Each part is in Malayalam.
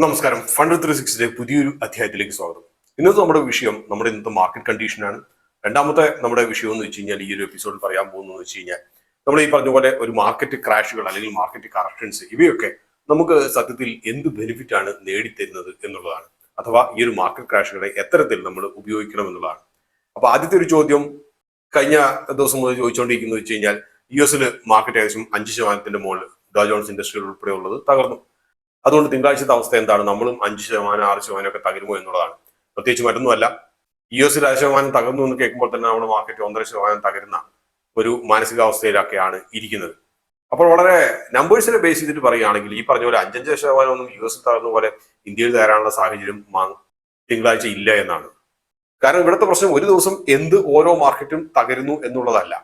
നമസ്കാരം. ഫണ്ട് 360 പുതിയൊരു അധ്യായത്തിലേക്ക് സ്വാഗതം. ഇന്നത്തെ നമ്മുടെ വിഷയം നമ്മുടെ ഇന്നത്തെ മാർക്കറ്റ് കണ്ടീഷനാണ്. രണ്ടാമത്തെ നമ്മുടെ വിഷയം എന്ന് വെച്ച് കഴിഞ്ഞാൽ ഈ ഒരു എപ്പിസോഡിൽ പറയാൻ പോകുന്നത് വെച്ച് കഴിഞ്ഞാൽ നമ്മൾ ഈ പറഞ്ഞ പോലെ ഒരു മാർക്കറ്റ് ക്രാഷുകൾ അല്ലെങ്കിൽ മാർക്കറ്റ് കറക്ഷൻസ് ഇവയൊക്കെ നമുക്ക് സത്യത്തിൽ എന്ത് ബെനിഫിറ്റ് ആണ് നേടിത്തരുന്നത് എന്നുള്ളതാണ്. അഥവാ ഈ ഒരു മാർക്കറ്റ് ക്രാഷുകളെ എത്തരത്തിൽ നമ്മൾ ഉപയോഗിക്കണം എന്നുള്ളതാണ്. അപ്പൊ ആദ്യത്തെ ഒരു ചോദ്യം കഴിഞ്ഞ ദിവസം മുതൽ ചോദിച്ചുകൊണ്ടിരിക്കുന്നത് വെച്ച് കഴിഞ്ഞാൽ US മാർക്കറ്റ് ഏകദേശം 5% മുകളിൽ ഡോ ജോൺസ് ഇൻഡസ്ട്രിയൽ ഉൾപ്പെടെ ഉള്ളത് തകർന്നു. അതുകൊണ്ട് തിങ്കളാഴ്ചത്തെ അവസ്ഥ എന്താണ്? നമ്മളും 5%, 6% ഒക്കെ തകരുമോ എന്നുള്ളതാണ്. പ്രത്യേകിച്ച് മറ്റൊന്നുമല്ല, US 1% തകർന്നു എന്ന് കേൾക്കുമ്പോൾ തന്നെ നമ്മുടെ മാർക്കറ്റ് 1.5% തകരുന്ന ഒരു മാനസികാവസ്ഥയിലൊക്കെയാണ് ഇരിക്കുന്നത്. അപ്പോൾ വളരെ നമ്പേഴ്സിനെ ബേസ് ചെയ്തിട്ട് പറയുകയാണെങ്കിൽ ഈ പറഞ്ഞ പോലെ 5-5% ഒന്നും US തകർന്ന പോലെ ഇന്ത്യയിൽ തകരാനുള്ള സാഹചര്യം തിങ്കളാഴ്ച ഇല്ല എന്നാണ്. കാരണം ഇവിടുത്തെ പ്രശ്നം ഒരു ദിവസം ഓരോ മാർക്കറ്റും തകരുന്നു എന്നുള്ളതല്ല,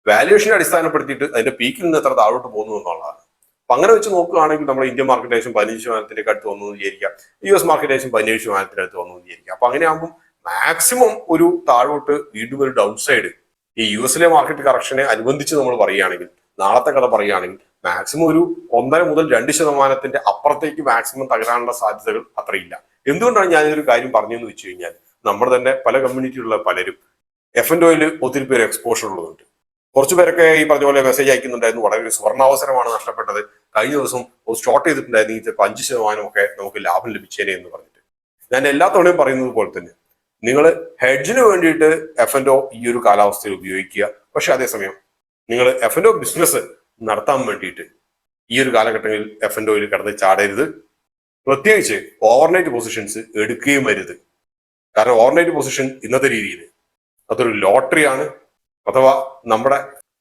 വാല്യുവേഷനെ അടിസ്ഥാനപ്പെടുത്തിയിട്ട് അതിന്റെ പീക്കിൽ നിന്ന് എത്ര താഴോട്ട് പോകുന്നു എന്നുള്ളതാണ്. അപ്പൊ അങ്ങനെ വെച്ച് നോക്കുകയാണെങ്കിൽ നമ്മുടെ ഇന്ത്യൻ മാർക്കറ്റ് ഏകദേശം 15% അടുത്ത് വന്നു എന്ന് വിചാരിക്കാം, US മാർക്കറ്റ് ഏകദേശം 17% അടുത്ത് വന്നു എന്ന് വിചാരിക്കാം. അപ്പൊ അങ്ങനെ ആകുമ്പോൾ മാക്സിമം ഒരു താഴോട്ട് വീണ്ടും ഒരു ഡൗൺ സൈഡ് ഈ US മാർക്കറ്റ് കറക്ഷനെ അനുബന്ധിച്ച് നമ്മൾ പറയുകയാണെങ്കിൽ, നാളത്തെ കഥ പറയുകയാണെങ്കിൽ മാക്സിമം ഒരു 1.5 മുതൽ 2% അപ്പുറത്തേക്ക് മാക്സിമം തകരാനുള്ള സാധ്യതകൾ അത്രയില്ല. എന്തുകൊണ്ടാണ് ഞാനൊരു കാര്യം പറഞ്ഞതെന്ന് വെച്ച് കഴിഞ്ഞാൽ, നമ്മുടെ തന്നെ പല കമ്മ്യൂണിറ്റിയിലുള്ള പലരും F&Oയിൽ ഒത്തിരി പേര് എക്സ്പോഷർ ഉള്ളതുണ്ട്. കുറച്ചു പേരൊക്കെ ഈ പറഞ്ഞ പോലെ മെസ്സേജ് അയക്കുന്നുണ്ടായിരുന്നു, വളരെ ഒരു സ്വർണ്ണാവസരമാണ് നഷ്ടപ്പെട്ടത്, കഴിഞ്ഞ ദിവസം ഷോർട്ട് ചെയ്തിട്ടുണ്ടായിരുന്നു, ചിലപ്പോൾ 5% ഒക്കെ നമുക്ക് ലാഭം ലഭിച്ചേനെ എന്ന് പറഞ്ഞിട്ട്. ഞാൻ എല്ലാ തവണയും പറയുന്നത് പോലെ തന്നെ നിങ്ങൾ ഹെഡ്ജിന് വേണ്ടിയിട്ട് F&O ഈ ഒരു കാലാവസ്ഥയിൽ ഉപയോഗിക്കുക. പക്ഷെ അതേസമയം നിങ്ങൾ F&O ബിസിനസ് നടത്താൻ വേണ്ടിയിട്ട് ഈ ഒരു കാലഘട്ടങ്ങളിൽ F&Oയിൽ കടന്ന് ചാടരുത്. പ്രത്യേകിച്ച് ഓവർനൈറ്റ് പൊസിഷൻസ് എടുക്കുകയും വരുത്. കാരണം ഓവർനൈറ്റ് പൊസിഷൻ ഇന്നത്തെ രീതിയിൽ അതൊരു ലോട്ടറിയാണ്, അഥവാ നമ്മുടെ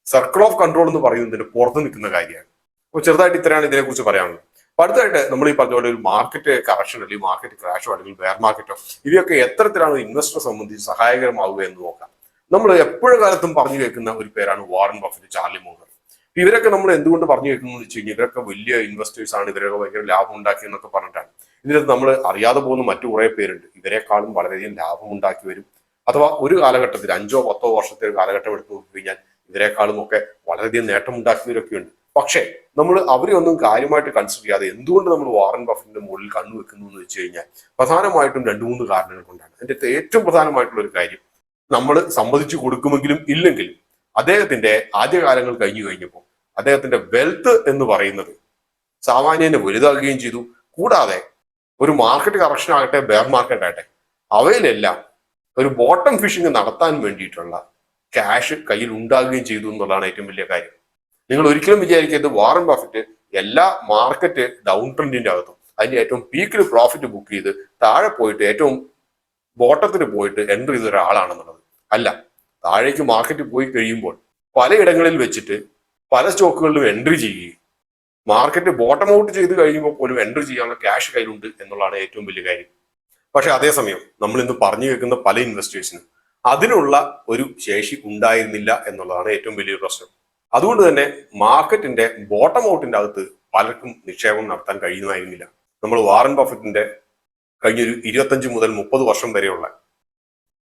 സർക്കിൾ ഓഫ് കൺട്രോൾ എന്ന് പറയുന്നതിന് പുറത്ത് നിൽക്കുന്ന കാര്യമാണ്. അപ്പോൾ ചെറുതായിട്ട് ഇത്രയാണ് ഇതിനെക്കുറിച്ച് പറയാനുള്ളത്. അപ്പൊ അടുത്തായിട്ട് നമ്മൾ ഈ പറഞ്ഞ പോലെ ഒരു മാർക്കറ്റ് കറക്ഷൻ അല്ലെങ്കിൽ മാർക്കറ്റ് ക്രാഷോ അല്ലെങ്കിൽ ബെയർ മാർക്കറ്റോ ഇവയൊക്കെ എത്തരത്തിലാണ് ഇൻവെസ്റ്ററെ സംബന്ധിച്ച് സഹായകരമാവുക എന്ന് നോക്കാം. നമ്മൾ എപ്പോഴും കാലത്തും പറഞ്ഞു കേൾക്കുന്ന ഒരു പേരാണ് വാറൻ ബഫറ്റ്, ചാർലി മൂങ്ങർ. ഇവരൊക്കെ നമ്മൾ എന്തുകൊണ്ട് പറഞ്ഞു കേൾക്കുന്നു എന്ന് വെച്ച് കഴിഞ്ഞാൽ ഇവരൊക്കെ വലിയ ഇൻവെസ്റ്റേഴ്സ് ആണ്, ഇവരൊക്കെ ഭയങ്കര ലാഭം ഉണ്ടാക്കി എന്നൊക്കെ പറഞ്ഞിട്ടാണ്. ഇതിനകത്ത് നമ്മൾ അറിയാതെ പോകുന്ന മറ്റു കുറെ പേരുണ്ട്, ഇവരെക്കാളും വളരെയധികം ലാഭം ഉണ്ടാക്കി വരും. അഥവാ ഒരു കാലഘട്ടത്തിൽ 5-10 വർഷത്തെ ഒരു കാലഘട്ടം എടുത്ത് നോക്കിക്കഴിഞ്ഞാൽ ഇവരെക്കാളും ഒക്കെ വളരെയധികം നേട്ടം ഉണ്ടാക്കിയവരൊക്കെ ഉണ്ട്. പക്ഷേ നമ്മൾ അവരെ ഒന്നും കാര്യമായിട്ട് കൺസിഡർ ചെയ്യാതെ എന്തുകൊണ്ട് നമ്മൾ വാറൻ ബഫറ്റിന്റെ മുകളിൽ കണ്ണുവെക്കുന്നു എന്ന് വെച്ച് കഴിഞ്ഞാൽ പ്രധാനമായിട്ടും 2-3 കാരണങ്ങൾ കൊണ്ടാണ്. അതിന്റെ ഏറ്റവും പ്രധാനമായിട്ടുള്ള ഒരു കാര്യം, നമ്മൾ സമ്മതിച്ചു കൊടുക്കുമെങ്കിലും ഇല്ലെങ്കിലും അദ്ദേഹത്തിന്റെ ആദ്യകാലങ്ങൾ കഴിഞ്ഞു കഴിഞ്ഞപ്പോൾ അദ്ദേഹത്തിന്റെ വെൽത്ത് എന്ന് പറയുന്നത് സാമാന്യനെ വലുതാകുകയും ചെയ്തു. കൂടാതെ ഒരു മാർക്കറ്റ് കറക്ഷൻ ആകട്ടെ ബെയർ മാർക്കറ്റ് ആകട്ടെ അവയിലെല്ലാം ഒരു ബോട്ടം ഫിഷിംഗ് നടത്താൻ വേണ്ടിയിട്ടുള്ള ക്യാഷ് കയ്യിൽ ഉണ്ടാകുകയും ചെയ്തു എന്നുള്ളതാണ് ഏറ്റവും വലിയ കാര്യം. നിങ്ങൾ ഒരിക്കലും വിചാരിക്കരുത് വാറൻ ബഫറ്റ് എല്ലാ മാർക്കറ്റ് ഡൗൺ ട്രെൻഡിന്റെ അകത്തും അതിന്റെ ഏറ്റവും പീക്കിൽ പ്രോഫിറ്റ് ബുക്ക് ചെയ്ത് താഴെ പോയിട്ട് ഏറ്റവും ബോട്ടത്തിന് പോയിട്ട് എൻട്രി ചെയ്ത ഒരാളാണെന്നുള്ളത് അല്ല. താഴേക്ക് മാർക്കറ്റ് പോയി കഴിയുമ്പോൾ പലയിടങ്ങളിൽ വെച്ചിട്ട് പല സ്റ്റോക്കുകളിലും എൻട്രി ചെയ്യുകയും മാർക്കറ്റ് ബോട്ടം ഔട്ട് ചെയ്ത് കഴിയുമ്പോൾ പോലും എൻട്രി ചെയ്യാനുള്ള ക്യാഷ് കയ്യിലുണ്ട് എന്നുള്ളതാണ് ഏറ്റവും വലിയ കാര്യം. പക്ഷെ അതേസമയം നമ്മൾ ഇന്ന് പറഞ്ഞു കേൾക്കുന്ന പല ഇൻവെസ്റ്റേഴ്സിനും അതിനുള്ള ഒരു ശേഷി ഉണ്ടായിരുന്നില്ല എന്നുള്ളതാണ് ഏറ്റവും വലിയൊരു പ്രശ്നം. അതുകൊണ്ട് തന്നെ മാർക്കറ്റിന്റെ ബോട്ടം ഔട്ടിന്റെ അകത്ത് പലർക്കും നിക്ഷേപം നടത്താൻ കഴിയുമായിരുന്നില്ല. നമ്മൾ വാറൻ ബഫറ്റിന്റെ കഴിഞ്ഞൊരു 25 മുതൽ 30 വർഷം വരെയുള്ള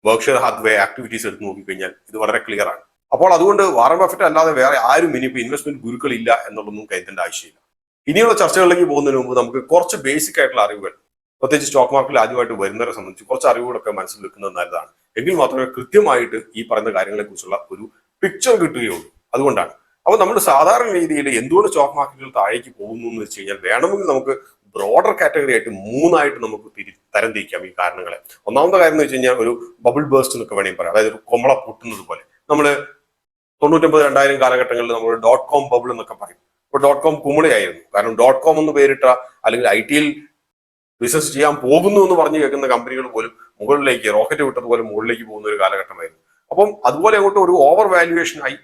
ബർക്ക്ഷയർ ഹാത്വേ ആക്ടിവിറ്റീസ് എടുത്ത് നോക്കിക്കഴിഞ്ഞാൽ ഇത് വളരെ ക്ലിയർ ആണ്. അപ്പോൾ അതുകൊണ്ട് വാറൻ ബഫറ്റ് അല്ലാതെ വേറെ ആരും ഇനിയിപ്പോൾ ഇൻവെസ്റ്റ്മെന്റ് ഗുരുക്കളില്ല എന്നുള്ളതൊന്നും കരുതേണ്ട ആവശ്യമില്ല. ഇനിയുള്ള ചർച്ചകളിലേക്ക് പോകുന്നതിന് മുമ്പ് നമുക്ക് കുറച്ച് ബേസിക് ആയിട്ടുള്ള അറിവുകൾ, പ്രത്യേകിച്ച് സ്റ്റോക്ക് മാർക്കറ്റിൽ ആദ്യമായിട്ട് വരുന്നവരെ സംബന്ധിച്ച് കുറച്ച് അറിവുകളൊക്കെ മനസ്സിൽ വെക്കുന്നത് നല്ലതാണ്. എങ്കിൽ മാത്രമേ കൃത്യമായിട്ട് ഈ പറയുന്ന കാര്യങ്ങളെ കുറിച്ചുള്ള ഒരു പിക്ചർ കിട്ടുകയുള്ളൂ. അതുകൊണ്ടാണ്. അപ്പൊ നമ്മൾ സാധാരണ രീതിയിൽ എന്തുകൊണ്ട് സ്റ്റോക്ക് മാർക്കറ്റുകൾ താഴേക്ക് പോകുന്നു എന്ന് വെച്ച് കഴിഞ്ഞാൽ വേണമെങ്കിൽ നമുക്ക് ബ്രോഡർ കാറ്റഗറി ആയിട്ട് 3 നമുക്ക് തരം തിരിക്കാം ഈ കാരണങ്ങളെ. ഒന്നാമത്തെ കാര്യം എന്ന് വെച്ച് കഴിഞ്ഞാൽ ഒരു ബബിൾ ബേസ്റ്റ് എന്നൊക്കെ വേണമെങ്കിൽ പറയാം. അതായത് ഒരു കൊമള പൊട്ടുന്നത് പോലെ. നമ്മൾ 99-2000 കാലഘട്ടങ്ങളിൽ നമ്മൾ .com ബബിൾ എന്നൊക്കെ പറയും. ഇപ്പോൾ .com കുമിളയായിരുന്നു. കാരണം .com എന്ന് പേരിട്ട അല്ലെങ്കിൽ IT-യിൽ ബിസിനസ് ചെയ്യാൻ പോകുന്നു എന്ന് പറഞ്ഞു കേൾക്കുന്ന കമ്പനികൾ പോലും മുകളിലേക്ക് റോക്കറ്റ് വിട്ടതുപോലെ മുകളിലേക്ക് പോകുന്ന ഒരു കാലഘട്ടമായിരുന്നു. അപ്പം അതുപോലെ അങ്ങോട്ട് ഒരു ഓവർ വാല്യുവേഷൻ ആയി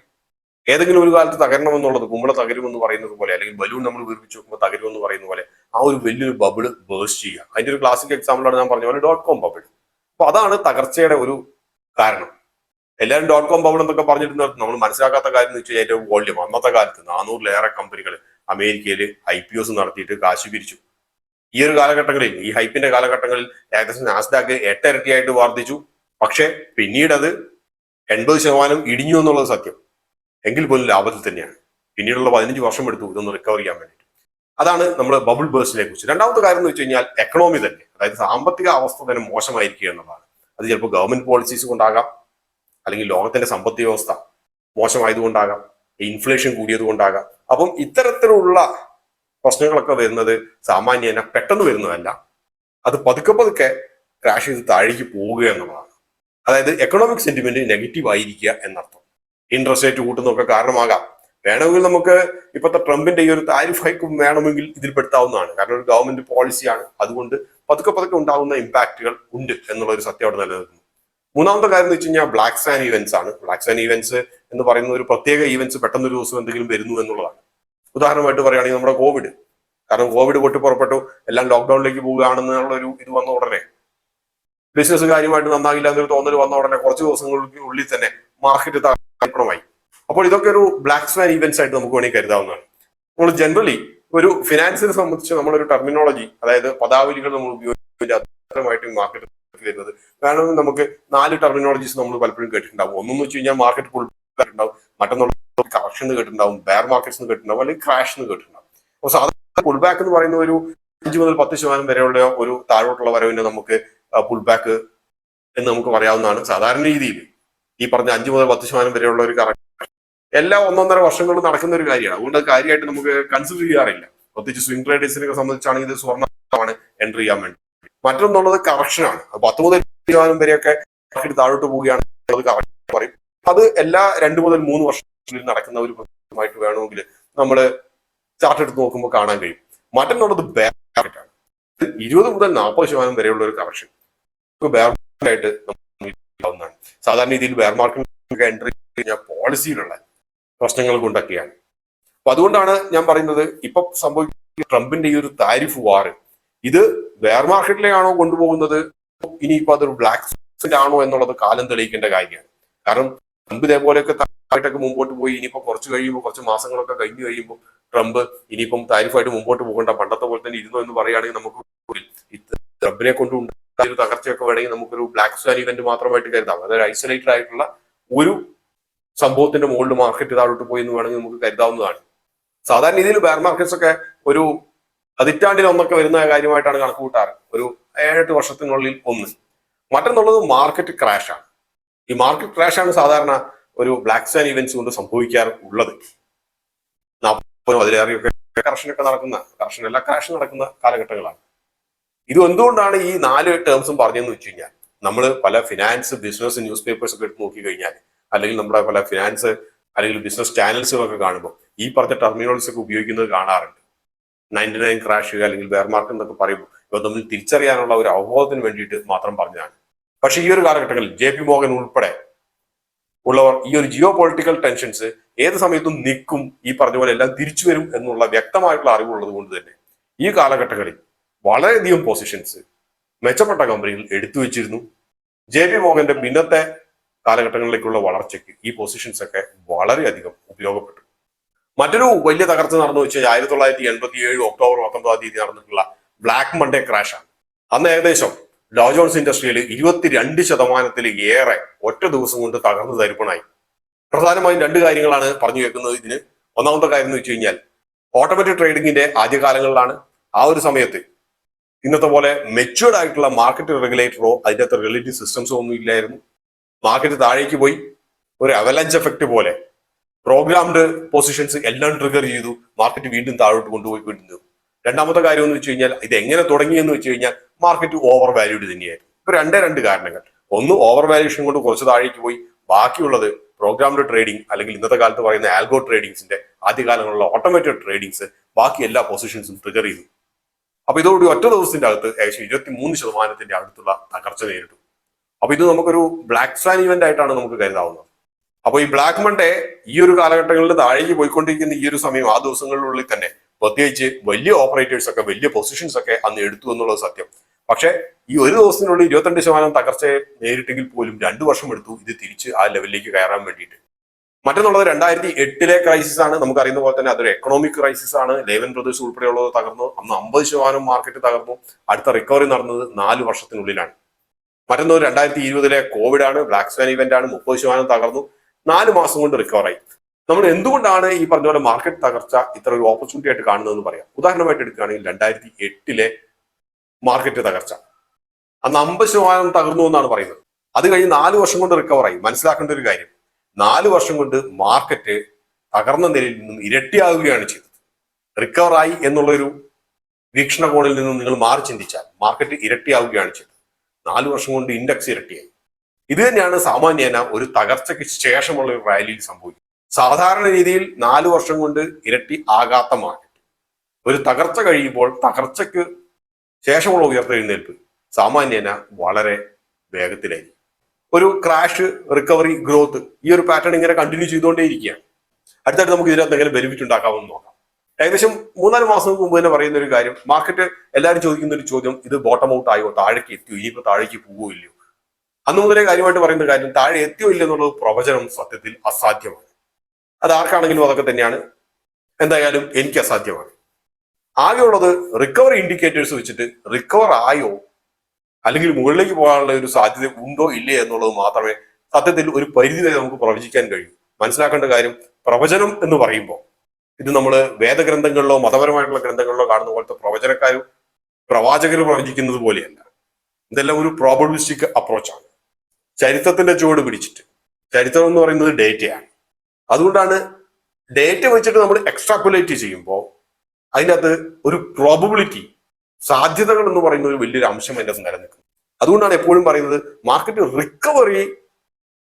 ഏതെങ്കിലും ഒരു കാലത്ത് തകരണമെന്നുള്ളത്, കുമ്പള തകരുമെന്ന് പറയുന്നത് പോലെ അല്ലെങ്കിൽ ബലൂൺ നമ്മൾ വീർപ്പിച്ച് നോക്കുമ്പോൾ തകരുമെന്ന് പറയുന്ന പോലെ ആ ഒരു വലിയൊരു ബബിള് ബേസ്റ്റ് ചെയ്യുക. അതിന്റെ ഒരു ക്ലാസിക് എക്സാമ്പിളാണ് ഞാൻ പറഞ്ഞ പോലെ .com ബബിൾ. അപ്പൊ അതാണ് തകർച്ചയുടെ ഒരു കാരണം. എല്ലാവരും .com ബബിൾ എന്നൊക്കെ പറഞ്ഞിട്ട് നമ്മൾ മനസ്സിലാക്കാത്ത കാര്യം എന്ന് വെച്ചാൽ ഏറ്റവും വോള്യം. അന്നത്തെ കാലത്ത് 400-ലേറെ കമ്പനികൾ അമേരിക്കയിൽ IPOs നടത്തിയിട്ട് കാശ് പിരിച്ചു. ഈ ഒരു കാലഘട്ടങ്ങളിൽ, ഈ ഹൈപ്പിന്റെ കാലഘട്ടങ്ങളിൽ ഏകദേശം നാസ്ഡാക്ക് 8 ഇരട്ടിയായിട്ട് വർദ്ധിച്ചു. പക്ഷെ പിന്നീട് അത് 80% ഇടിഞ്ഞു എന്നുള്ളത് സത്യം. എങ്കിൽ പോലും ലാഭത്തിൽ തന്നെയാണ്. പിന്നീടുള്ള 15 വർഷം എടുത്തു ഇതൊന്ന് റിക്കവർ ചെയ്യാൻ വേണ്ടിയിട്ട്. അതാണ് നമ്മൾ ബബിൾ ബേഴ്സിനെ കുറിച്ച്. രണ്ടാമത്തെ കാര്യം എന്ന് വെച്ച് കഴിഞ്ഞാൽ എക്കണോമി തന്നെ, അതായത് സാമ്പത്തിക അവസ്ഥ തന്നെ മോശമായിരിക്കുക എന്നുള്ളതാണ്. അത് ചിലപ്പോൾ ഗവൺമെന്റ് പോളിസീസ് കൊണ്ടാകാം, അല്ലെങ്കിൽ ലോകത്തിന്റെ സമ്പദ് വ്യവസ്ഥ മോശമായതുകൊണ്ടാകാം, ഇൻഫ്ലേഷൻ കൂടിയത് കൊണ്ടാകാം. അപ്പം ഇത്തരത്തിലുള്ള പ്രശ്നങ്ങളൊക്കെ വരുന്നത് സാമാന്യേന പെട്ടെന്ന് വരുന്നതല്ല, അത് പതുക്കെ പതുക്കെ ക്രാഷ് ചെയ്ത് താഴേക്ക് പോവുക എന്നുള്ളതാണ്. അതായത് എക്കണോമിക് സെന്റിമെന്റ് നെഗറ്റീവ് ആയിരിക്കുക എന്നർത്ഥം. ഇൻട്രസ്റ്റ് റേറ്റ് കൂട്ടുന്നതൊക്കെ കാരണമാകാം. വേണമെങ്കിൽ നമുക്ക് ഇപ്പോഴത്തെ ട്രംപിന്റെ ഈ ഒരു താരിഫ് ഹൈക്കും വേണമെങ്കിൽ ഇതിൽ പെടുത്താവുന്നതാണ്. കാരണം ഒരു ഗവൺമെന്റ് പോളിസിയാണ്, അതുകൊണ്ട് പതുക്കെ പതുക്കെ ഉണ്ടാകുന്ന ഇമ്പാക്റ്റുകൾ ഉണ്ട് എന്നുള്ള ഒരു സത്യം അവിടെ നിലനിൽക്കുന്നു. മൂന്നാമത്തെ കാര്യം എന്ന് വെച്ച് കഴിഞ്ഞാൽ ബ്ലാക്ക് സ്വാൻ ഈവൻസ് ആണ്. ബ്ലാക്ക് സ്വാൻ ഈവൻസ് എന്ന് പറയുന്ന ഒരു പ്രത്യേക ഈവൻസ് പെട്ടെന്ന് ഒരു ദിവസം എന്തെങ്കിലും വരുന്നു എന്നുള്ളതാണ്. ഉദാഹരണമായിട്ട് പറയുകയാണെങ്കിൽ നമ്മുടെ കോവിഡ്. കാരണം കോവിഡ് പൊട്ടിപ്പുറപ്പെട്ടു, എല്ലാം ലോക്ക്ഡൌണിലേക്ക് പോവുകയാണെന്നുള്ള ഒരു ഇത് വന്ന ഉടനെ ബിസിനസ് കാര്യമായിട്ട് നന്നാകില്ല എന്നൊരു തോന്നൽ വന്ന ഉടനെ കുറച്ച് ദിവസങ്ങൾക്കുള്ളിൽ തന്നെ മാർക്കറ്റ് തകർപ്പണമായി. അപ്പോൾ ഇതൊക്കെ ഒരു ബ്ലാക്ക് സ്വാൻ ഈവൻസ് ആയിട്ട് നമുക്ക് വേണമെങ്കിൽ കരുതാവുന്നതാണ്. നമ്മൾ ജനറലി ഒരു ഫിനാൻസിനെ സംബന്ധിച്ച് നമ്മളൊരു ടെർമിനോളജി, അതായത് പദാവലികൾ നമ്മൾ ഉപയോഗിക്കുന്നതായിട്ട് മാർക്കറ്റ് വരുന്നത് വേണമെങ്കിൽ നമുക്ക് 4 ടെർമിനോളജീസ് നമ്മൾ പലപ്പോഴും കേട്ടിട്ടുണ്ടാവും. ഒന്നെന്ന് വെച്ച് കഴിഞ്ഞാൽ മാർക്കറ്റ് പുൾ ബാക്ക് ഉണ്ടാവും, മറ്റൊന്നുള്ള കറക്ഷൻ എന്ന് കേട്ടിട്ടുണ്ടാവും, ബെയർ മാർക്കറ്റ്സ് എന്ന് കേട്ടിട്ടുണ്ടാവും, അല്ലെങ്കിൽ ക്രാഷ് എന്ന് കേട്ടിട്ടുണ്ടാവും. അപ്പോൾ സാധാരണ പുൾ ബാക്ക് എന്ന് പറയുന്ന ഒരു 5 മുതൽ 10% വരെയുള്ള ഒരു താഴോട്ടുള്ള വരവിനെ നമുക്ക് പുൾ ബാക്ക് എന്ന് നമുക്ക് പറയാവുന്നതാണ്. സാധാരണ രീതിയിൽ ഈ പറഞ്ഞ 5 മുതൽ 10% വരെയുള്ള ഒരു കറക്ഷൻ എല്ലാ 1.5 വർഷങ്ങളും നടക്കുന്ന ഒരു കാര്യമാണ്. അതുകൊണ്ട് കാര്യമായിട്ട് നമുക്ക് കൺസിഡർ ചെയ്യാറില്ല. പ്രത്യേകിച്ച് സ്വിംഗ് ട്രേഡേഴ്സിനെ സംബന്ധിച്ചാണെങ്കിൽ ഇത് സ്വർണ്ണമാണ് എൻട്രി ചെയ്യാൻ വേണ്ടി. മറ്റൊന്നുള്ളത് കറക്ഷനാണ്. 10 മുതൽ 20% വരെയൊക്കെ താഴോട്ട് പോവുകയാണെന്നുള്ളത് കറക്ഷൻ പറയും. അത് എല്ലാ 2 മുതൽ 3 വർഷത്തിൽ നടക്കുന്ന ഒരു പ്രശ്നമായിട്ട് വേണമെങ്കിൽ നമ്മൾ ചാർട്ട് എടുത്ത് നോക്കുമ്പോൾ കാണാൻ കഴിയും. മറ്റൊന്നുള്ളത് ബെയർ മാർക്കറ്റാണ്. 20 മുതൽ 40% വരെയുള്ള ഒരു കറക്ഷൻ ബെയർ മാർക്കറ്റായിട്ട് ആവുന്നതാണ്. സാധാരണ രീതിയിൽ ബെയർ മാർക്കറ്റ് എൻട്രി കഴിഞ്ഞാൽ പോളിസിയിലുള്ള പ്രശ്നങ്ങൾ കൊണ്ടൊക്കെയാണ്. അപ്പൊ അതുകൊണ്ടാണ് ഞാൻ പറയുന്നത് ഇപ്പൊ സംഭവിക്കുന്ന ട്രംപിന്റെ ഈ ഒരു താരിഫ് വാർ, ഇത് ബെയർ മാർക്കറ്റിലേക്കാണോ കൊണ്ടുപോകുന്നത്, ഇനിയിപ്പോ അതൊരു ബ്ലാക്ക് ആണോ എന്നുള്ളത് കാലം തെളിയിക്കേണ്ട കാര്യമാണ്. കാരണം ട്രംപ് ഇതേപോലെയൊക്കെ താരിഫായിട്ടൊക്കെ മുമ്പോട്ട് പോയി ഇനിയിപ്പോ കുറച്ച് കഴിയുമ്പോൾ, കുറച്ച് മാസങ്ങളൊക്കെ കഴിഞ്ഞു കഴിയുമ്പോൾ ട്രംപ് ഇനിയിപ്പം താരിഫായിട്ട് മുമ്പോട്ട് പോകേണ്ട, പണ്ടത്തെ പോലെ തന്നെ ഇരുന്നോ എന്ന് പറയുകയാണെങ്കിൽ നമുക്ക് ട്രംപിനെ കൊണ്ടുണ്ടായ ഒരു തകർച്ചയൊക്കെ വേണമെങ്കിൽ നമുക്കൊരു ബ്ലാക്ക് സ്വാൻ ഇവന്റ് മാത്രമായിട്ട് കരുതാം. അതായത് ഐസൊലേറ്റഡ് ആയിട്ടുള്ള ഒരു സംഭവത്തിന്റെ മുകളിൽ മാർക്കറ്റ് താഴോട്ട് പോയി എന്ന് വേണമെങ്കിൽ നമുക്ക് കരുതാവുന്നതാണ്. സാധാരണ രീതിയിൽ ബെയർ മാർക്കറ്റ്സ് ഒക്കെ ഒരു 10 ഒന്നൊക്കെ വരുന്ന കാര്യമായിട്ടാണ് കണക്ക് കൂട്ടാറ്, ഒരു 7-8 വർഷത്തിനുള്ളിൽ ഒന്ന്. മറ്റൊന്നുള്ളത് മാർക്കറ്റ് ക്രാഷ് ആണ്. ഈ മാർക്കറ്റ് ക്രാഷ് ആണ് സാധാരണ ഒരു ബ്ലാക്ക് സ്വാൻ ഇവന്റ്സ് കൊണ്ട് സംഭവിക്കാറുള്ളത്. 40 അതിലേറെയൊക്കെ കറക്ഷനൊക്കെ നടക്കുന്ന, കറക്ഷനല്ല ക്രാഷ് നടക്കുന്ന കാലഘട്ടങ്ങളാണ്. ഇത് എന്തുകൊണ്ടാണ് ഈ 4 ടേംസും പറഞ്ഞതെന്ന് വെച്ച് കഴിഞ്ഞാൽ, നമ്മൾ പല ഫിനാൻസ്, ബിസിനസ് ന്യൂസ് പേപ്പേഴ്സ് ഒക്കെ എടുത്ത് നോക്കി കഴിഞ്ഞാൽ, അല്ലെങ്കിൽ നമ്മുടെ പല ഫിനാൻസ് അല്ലെങ്കിൽ ബിസിനസ് ചാനൽസുകളൊക്കെ കാണുമ്പോൾ ഈ പറഞ്ഞ ടെർമിനോളജീസ് ഒക്കെ ഉപയോഗിക്കുന്നത് കാണാറുണ്ട്. 99 ക്രാഷ് അല്ലെങ്കിൽ ബെയർ മാർക്കറ്റ് എന്നൊക്കെ പറയുമ്പോൾ ഇവ തമ്മിൽ തിരിച്ചറിയാനുള്ള ഒരു അവബോധത്തിന് വേണ്ടിയിട്ട് മാത്രം പറഞ്ഞതാണ്. പക്ഷേ ഈ ഒരു കാലഘട്ടങ്ങളിൽ JP മോർഗൻ ഉൾപ്പെടെ ഉള്ളവർ ഈ ഒരു ജിയോ പൊളിറ്റിക്കൽ ടെൻഷൻസ് ഏത് സമയത്തും നിൽക്കും, ഈ പറഞ്ഞ പോലെ എല്ലാം തിരിച്ചു വരും എന്നുള്ള വ്യക്തമായിട്ടുള്ള അറിവുള്ളത് കൊണ്ട് തന്നെ ഈ കാലഘട്ടങ്ങളിൽ വളരെയധികം പൊസിഷൻസ് മെച്ചപ്പെട്ട കമ്പനികൾ എടുത്തു വെച്ചിരുന്നു. JP മോർഗന്റെ പിന്നത്തെ കാലഘട്ടങ്ങളിലേക്കുള്ള വളർച്ചയ്ക്ക് ഈ പൊസിഷൻസ് ഒക്കെ വളരെയധികം ഉപയോഗപ്പെട്ടു. മറ്റൊരു വലിയ തകർച്ച നടന്നു വെച്ചാൽ 1987 ഒക്ടോബർ 19 നടന്നിട്ടുള്ള ബ്ലാക്ക് മൺഡേ ക്രാഷ് ആണ്. അന്ന് ഏകദേശം ഡോ ജോൺസ് ഇൻഡസ്ട്രിയിൽ 22% ഒറ്റ ദിവസം കൊണ്ട് തകർന്നു തരിപ്പണായി. പ്രധാനമായും 2 കാര്യങ്ങളാണ് പറഞ്ഞു കേൾക്കുന്നത് ഇതിന്. ഒന്നാമത്തെ കാര്യം എന്ന് വെച്ച് കഴിഞ്ഞാൽ ഓട്ടോമാറ്റിക് ട്രേഡിങ്ങിന്റെ ആദ്യകാലങ്ങളിലാണ്. ആ ഒരു സമയത്ത് ഇന്നത്തെ പോലെ മെച്യൂർഡ് ആയിട്ടുള്ള മാർക്കറ്റ് റെഗുലേറ്ററോ അതിൻ്റെ അകത്ത് റെഗുലേറ്ററി സിസ്റ്റംസോ ഒന്നും ഇല്ലായിരുന്നു. മാർക്കറ്റ് താഴേക്ക് പോയി, ഒരു അവലഞ്ച് എഫക്ട് പോലെ പ്രോഗ്രാംഡ് പൊസിഷൻസ് എല്ലാം ട്രിഗർ ചെയ്തു, മാർക്കറ്റ് വീണ്ടും താഴോട്ട് കൊണ്ടുപോയിക്കൊണ്ടിരുന്നു. രണ്ടാമത്തെ കാര്യം എന്ന് വെച്ച് കഴിഞ്ഞാൽ ഇത് എങ്ങനെ തുടങ്ങിയെന്ന് വെച്ച് കഴിഞ്ഞാൽ മാർക്കറ്റ് ഓവർ വാല്യൂഡ് തന്നെയായിരുന്നു. ഇപ്പൊ 2 കാരണങ്ങൾ. ഒന്ന്, ഓവർ വാല്യൂഷൻ കൊണ്ട് കുറച്ച് താഴേക്ക് പോയി. ബാക്കിയുള്ളത് പ്രോഗ്രാംഡ് ട്രേഡിംഗ് അല്ലെങ്കിൽ ഇന്നത്തെ കാലത്ത് പറയുന്ന ആൽഗോ ട്രേഡിങ്സിന്റെ ആദ്യകാലങ്ങളിലുള്ള ഓട്ടോമേറ്റഡ് ട്രേഡിങ്സ് ബാക്കി എല്ലാ പൊസിഷൻസും ട്രിഗർ ചെയ്തു. അപ്പൊ ഇതോടുകൂടി ഒറ്റ ദിവസത്തിന്റെ അകത്ത് ഏകദേശം 23% അടുത്തുള്ള തകർച്ച നേരിട്ടു. അപ്പൊ ഇത് നമുക്കൊരു ബ്ലാക്ക് സ്വാൻ ഇവന്റ് ആയിട്ടാണ് നമുക്ക് കരുതാവുന്നത്. അപ്പൊ ഈ ബ്ലാക്ക് മൺഡേ ഈ ഒരു കാലഘട്ടങ്ങളിൽ താഴേക്ക് പോയിക്കൊണ്ടിരിക്കുന്ന ഈ ഒരു സമയം, ആ ദിവസങ്ങളിലുള്ളിൽ തന്നെ പ്രത്യേകിച്ച് വലിയ ഓപ്പറേറ്റേഴ്സ് ഒക്കെ വലിയ പൊസിഷൻസ് ഒക്കെ അന്ന് എടുത്തു എന്നുള്ളത് സത്യം. പക്ഷെ ഈ ഒരു ദിവസത്തിനുള്ളിൽ 22% തകർച്ചയെ നേരിട്ടെങ്കിൽ പോലും 2 വർഷം എടുത്തു ഇത് തിരിച്ച് ആ ലെവലിലേക്ക് കയറാൻ വേണ്ടിയിട്ട്. മറ്റൊന്നുള്ളത് 2008 ക്രൈസിസ് ആണ്. നമുക്കറിയുന്ന പോലെ തന്നെ അതൊരു എക്കണോമിക് ക്രൈസിസ് ആണ്. ലേവൻ ബ്രദേഴ്സ് ഉൾപ്പെടെയുള്ളത് തകർന്നു. അന്ന് 50% മാർക്കറ്റ് തകർന്നു. അടുത്ത റിക്കവറി നടന്നത് 4 വർഷത്തിനുള്ളിലാണ്. മറ്റൊന്ന് 2020 കോവിഡ് ആണ്, ബ്ലാക്ക് സ്വാൻ ഇവന്റ് ആണ്. 30% തകർന്നു. 4 മാസം കൊണ്ട് റിക്കവറായി. നമ്മൾ എന്തുകൊണ്ടാണ് ഈ പറഞ്ഞ പോലെ മാർക്കറ്റ് തകർച്ച ഇത്ര ഒരു ഓപ്പർച്യൂണിറ്റി ആയിട്ട് കാണുന്നതെന്ന് പറയാം. ഉദാഹരണമായിട്ട് എടുക്കുകയാണെങ്കിൽ 2008 മാർക്കറ്റ് തകർച്ച, അന്ന് 50% തകർന്നു എന്നാണ് പറയുന്നത്. അത് കഴിഞ്ഞ് 4 വർഷം കൊണ്ട് റിക്കവറായി. മനസ്സിലാക്കേണ്ട ഒരു കാര്യം, 4 വർഷം കൊണ്ട് മാർക്കറ്റ് തകർന്ന നിലയിൽ നിന്നും ഇരട്ടിയാവുകയാണ് ചെയ്തത്. റിക്കവറായി എന്നുള്ളൊരു വീക്ഷണകോണിൽ നിന്നും നിങ്ങൾ മാറി ചിന്തിച്ചാൽ മാർക്കറ്റ് ഇരട്ടിയാവുകയാണ് ചെയ്തത്. 4 വർഷം കൊണ്ട് ഇൻഡെക്സ് ഇരട്ടിയായി. ഇത് തന്നെയാണ് സാമാന്യേന ഒരു തകർച്ചയ്ക്ക് ശേഷമുള്ള ഒരു റാലിയിൽ സംഭവിക്കുന്നത്. സാധാരണ രീതിയിൽ 4 വർഷം കൊണ്ട് ഇരട്ടി ആകാത്ത മാർക്കറ്റ് ഒരു തകർച്ച കഴിയുമ്പോൾ തകർച്ചയ്ക്ക് ശേഷമുള്ള ഉയർത്തെഴുന്നേൽപ്പ് സാമാന്യേന വളരെ വേഗത്തിലായിരിക്കും. ഒരു ക്രാഷ്, റിക്കവറി, ഗ്രോത്ത്, ഈ ഒരു പാറ്റേൺ ഇങ്ങനെ കണ്ടിന്യൂ ചെയ്തുകൊണ്ടേയിരിക്കുകയാണ്. അടുത്തായിട്ട് നമുക്ക് ഇതിനകത്ത് എങ്ങനെ ബെനിഫിറ്റ് ഉണ്ടാക്കാമെന്ന് നോക്കാം. ഏകദേശം 3-4 മാസം മുമ്പ് തന്നെ പറയുന്ന ഒരു കാര്യം, മാർക്കറ്റ് എല്ലാവരും ചോദിക്കുന്ന ഒരു ചോദ്യം, ഇത് ബോട്ടം ഔട്ട് ആയോ, താഴേക്ക് എത്തിയോ, ഇനിയിപ്പോ താഴേക്ക് പോവോ ഇല്ലയോ. അന്ന് മുതലേ കാര്യമായിട്ട് പറയുന്ന കാര്യം, താഴെ എത്തിയോ ഇല്ല എന്നുള്ളത് പ്രവചനം സത്യത്തിൽ അസാധ്യമാണ്. അത് ആർക്കാണെങ്കിലും അതൊക്കെ തന്നെയാണ്. എന്തായാലും എനിക്ക് അസാധ്യമാണ്. ആകെയുള്ളത് റിക്കവറി ഇൻഡിക്കേറ്റേഴ്സ് വെച്ചിട്ട് റിക്കവർ ആയോ അല്ലെങ്കിൽ മുകളിലേക്ക് പോകാനുള്ള ഒരു സാധ്യത ഉണ്ടോ ഇല്ലേ എന്നുള്ളത് മാത്രമേ സത്യത്തിൽ ഒരു പരിധി വരെ നമുക്ക് പ്രവചിക്കാൻ കഴിയൂ. മനസ്സിലാക്കേണ്ട കാര്യം, പ്രവചനം എന്ന് പറയുമ്പോൾ ഇത് നമ്മൾ വേദഗ്രന്ഥങ്ങളിലോ മതപരമായിട്ടുള്ള ഗ്രന്ഥങ്ങളിലോ കാണുന്ന പോലത്തെ പ്രവാചകർ പ്രവചിക്കുന്നത് പോലെയല്ല. ഇതെല്ലാം ഒരു പ്രോബബിലിസ്റ്റിക് അപ്രോച്ചാണ്. ചരിത്രത്തിന്റെ ചുവട് പിടിച്ചിട്ട്, ചരിത്രം എന്ന് പറയുന്നത് ഡേറ്റയാണ്. അതുകൊണ്ടാണ് ഡേറ്റ വെച്ചിട്ട് നമ്മൾ എക്സ്ട്രാപ്പുലേറ്റ് ചെയ്യുമ്പോൾ അതിനകത്ത് ഒരു പ്രോബബിലിറ്റി, സാധ്യതകൾ എന്ന് പറയുന്ന ഒരു വലിയൊരു അംശം അതിൻ്റെ അകത്ത് നിലനിൽക്കും. അതുകൊണ്ടാണ് എപ്പോഴും പറയുന്നത്, മാർക്കറ്റ് റിക്കവറി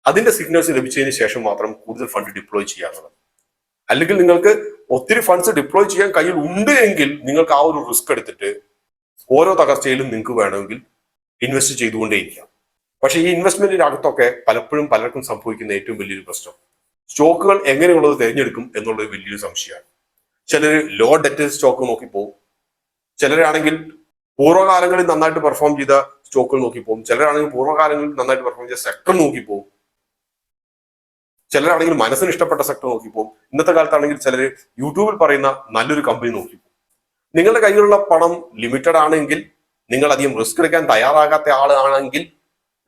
അതിന്റെ സിഗ്നൽസ് ലഭിച്ചതിന് ശേഷം മാത്രം കൂടുതൽ ഫണ്ട് ഡിപ്ലോയ് ചെയ്യാറുള്ളത്. അല്ലെങ്കിൽ നിങ്ങൾക്ക് ഒത്തിരി ഫണ്ട്സ് ഡിപ്ലോയ് ചെയ്യാൻ കയ്യിൽ ഉണ്ട് എങ്കിൽ നിങ്ങൾക്ക് ആ ഒരു റിസ്ക് എടുത്തിട്ട് ഓരോ തകർച്ചയിലും നിങ്ങൾക്ക് വേണമെങ്കിൽ ഇൻവെസ്റ്റ് ചെയ്തുകൊണ്ടേയിരിക്കാം. പക്ഷേ ഈ ഇൻവെസ്റ്റ്മെന്റിന്റെ അകത്തൊക്കെ പലപ്പോഴും പലർക്കും സംഭവിക്കുന്ന ഏറ്റവും വലിയൊരു പ്രശ്നം, സ്റ്റോക്കുകൾ എങ്ങനെയുള്ളത് തിരഞ്ഞെടുക്കും എന്നുള്ളത് വലിയൊരു സംശയമാണ്. ചിലർ ലോ ഡെറ്റ് സ്റ്റോക്ക് നോക്കി പോകും, ചിലരാണെങ്കിൽ പൂർവ്വകാലങ്ങളിൽ നന്നായിട്ട് പെർഫോം ചെയ്ത സ്റ്റോക്കുകൾ നോക്കി പോകും, ചിലരാണെങ്കിൽ പൂർവ്വകാലങ്ങളിൽ നന്നായിട്ട് പെർഫോം ചെയ്ത സെക്ടർ നോക്കി പോകും, ചിലരാണെങ്കിൽ മനസ്സിന് ഇഷ്ടപ്പെട്ട സെക്ടർ നോക്കി പോകും. ഇന്നത്തെ കാലത്താണെങ്കിൽ ചിലർ യൂട്യൂബിൽ പറയുന്ന നല്ലൊരു കമ്പനി നോക്കി പോകും. നിങ്ങളുടെ കയ്യിലുള്ള പണം ലിമിറ്റഡ് ആണെങ്കിൽ, നിങ്ങൾ അധികം റിസ്ക് എടുക്കാൻ തയ്യാറാകാത്ത ആളാണെങ്കിൽ,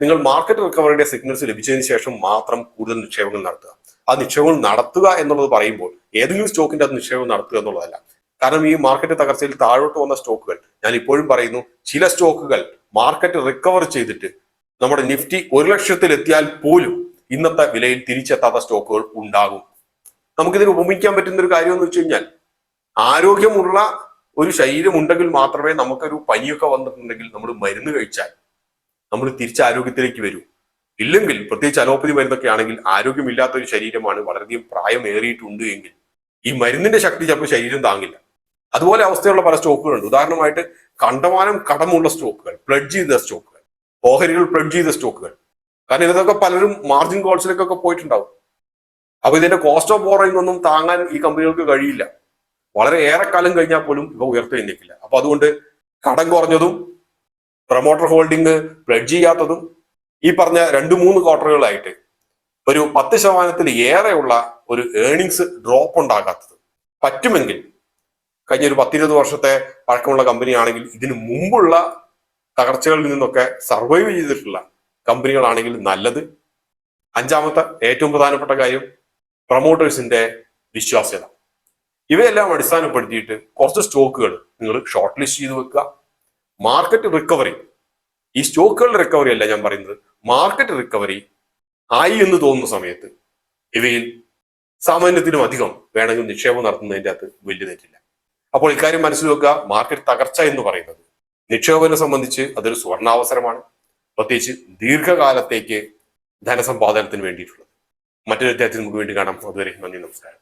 നിങ്ങൾ മാർക്കറ്റ് റിക്കവറിയുടെ സിഗ്നൽസ് ലഭിച്ചതിന് ശേഷം മാത്രം കൂടുതൽ നിക്ഷേപങ്ങൾ നടത്തുക. ആ നിക്ഷേപങ്ങൾ നടത്തുക എന്നുള്ളത് പറയുമ്പോൾ ഏതെങ്കിലും സ്റ്റോക്കിന്റെ അത് നിക്ഷേപം നടത്തുക എന്നുള്ളതല്ല. കാരണം ഈ മാർക്കറ്റ് തകർച്ചയിൽ താഴോട്ട് വന്ന സ്റ്റോക്കുകൾ, ഞാൻ ഇപ്പോഴും പറയുന്നു, ചില സ്റ്റോക്കുകൾ മാർക്കറ്റ് റിക്കവർ ചെയ്തിട്ട് നമ്മുടെ നിഫ്റ്റി 1,00,000 എത്തിയാൽ പോലും ഇന്നത്തെ വിലയിൽ തിരിച്ചെത്താത്ത സ്റ്റോക്കുകൾ ഉണ്ടാകും. നമുക്കിതിന് ഉപമിക്കാൻ പറ്റുന്ന ഒരു കാര്യം എന്ന് വെച്ച് കഴിഞ്ഞാൽ, ആരോഗ്യമുള്ള ഒരു ശരീരം ഉണ്ടെങ്കിൽ മാത്രമേ നമുക്കൊരു പനിയൊക്കെ വന്നിട്ടുണ്ടെങ്കിൽ നമ്മൾ മരുന്ന് കഴിച്ചാൽ നമ്മൾ തിരിച്ച് ആരോഗ്യത്തിലേക്ക് വരൂ. ഇല്ലെങ്കിൽ, പ്രത്യേകിച്ച് അലോപ്പതി മരുന്നൊക്കെ ആണെങ്കിൽ, ആരോഗ്യമില്ലാത്ത ഒരു ശരീരമാണ്, വളരെയധികം പ്രായമേറിയിട്ടുണ്ട് എങ്കിൽ ഈ മരുന്നിന്റെ ശക്തി ചിലപ്പോൾ ശരീരം താങ്ങില്ല. അതുപോലെ അവസ്ഥയുള്ള പല സ്റ്റോക്കുകളുണ്ട്. ഉദാഹരണമായിട്ട് കണ്ടമാനം കടമുള്ള സ്റ്റോക്കുകൾ, പ്ലഡ്ജ് ചെയ്ത സ്റ്റോക്കുകൾ, ഓഹരികൾ പ്ലഡ്ജ് ചെയ്ത സ്റ്റോക്കുകൾ. കാരണം ഇതൊക്കെ പലരും മാർജിൻ കോൾസിലേക്കൊക്കെ പോയിട്ടുണ്ടാവും. അപ്പൊ ഇതിന്റെ കോസ്റ്റ് ഓഫ് ബോറോയിങ് ഒന്നും താങ്ങാൻ ഈ കമ്പനികൾക്ക് കഴിയില്ല. വളരെ ഏറെക്കാലം കഴിഞ്ഞാൽ പോലും ഇവ ഉയർത്തെഴുന്നേക്കില്ല. അപ്പൊ അതുകൊണ്ട് കടം കുറഞ്ഞതും പ്രൊമോട്ടർ ഹോൾഡിംഗ് പ്ലഡ്ജ് ചെയ്യാത്തതും ഈ പറഞ്ഞ 2-3 ക്വാർട്ടറുകളായിട്ട് ഒരു 10% ഏറെയുള്ള ഒരു ഏർണിങ്സ് ഡ്രോപ്പ് ഉണ്ടാകാത്തത് പറ്റുമെങ്കിൽ, കഴിഞ്ഞ ഒരു 10-20 വർഷത്തെ പഴക്കമുള്ള കമ്പനി ആണെങ്കിൽ, ഇതിനു മുമ്പുള്ള തകർച്ചകളിൽ നിന്നൊക്കെ സർവൈവ് ചെയ്തിട്ടുള്ള കമ്പനികളാണെങ്കിൽ നല്ലത്. 5-മത്തെ ഏറ്റവും പ്രധാനപ്പെട്ട കാര്യം, പ്രൊമോട്ടേഴ്സിന്റെ വിശ്വാസ്യത. ഇവയെല്ലാം അടിസ്ഥാനപ്പെടുത്തിയിട്ട് കുറച്ച് സ്റ്റോക്കുകൾ നിങ്ങൾ ഷോർട്ട് ലിസ്റ്റ് ചെയ്ത് വെക്കുക. മാർക്കറ്റ് റിക്കവറി, ഈ സ്റ്റോക്കുകളുടെ റിക്കവറി അല്ല ഞാൻ പറയുന്നത്, മാർക്കറ്റ് റിക്കവറി ആയി എന്ന് തോന്നുന്ന സമയത്ത് ഇവയിൽ സാമാന്യത്തിനും അധികം വേണമെങ്കിൽ നിക്ഷേപം നടത്തുന്നതിൻ്റെ അകത്ത് വലിയ തെറ്റില്ല. അപ്പോൾ ഇക്കാര്യം മനസ്സിൽ വെക്കുക, മാർക്കറ്റ് തകർച്ച എന്ന് പറയുന്നത് നിക്ഷേപകനെ സംബന്ധിച്ച് അതൊരു സുവർണാവസരമാണ്, പ്രത്യേകിച്ച് ദീർഘകാലത്തേക്ക് ധനസമ്പാദനത്തിന് വേണ്ടിയിട്ടുള്ളത്. മറ്റൊരു അധ്യായത്തിൽ നമുക്ക് വേണ്ടി കാണാം. അതുവരെ നന്ദി, നമസ്കാരം.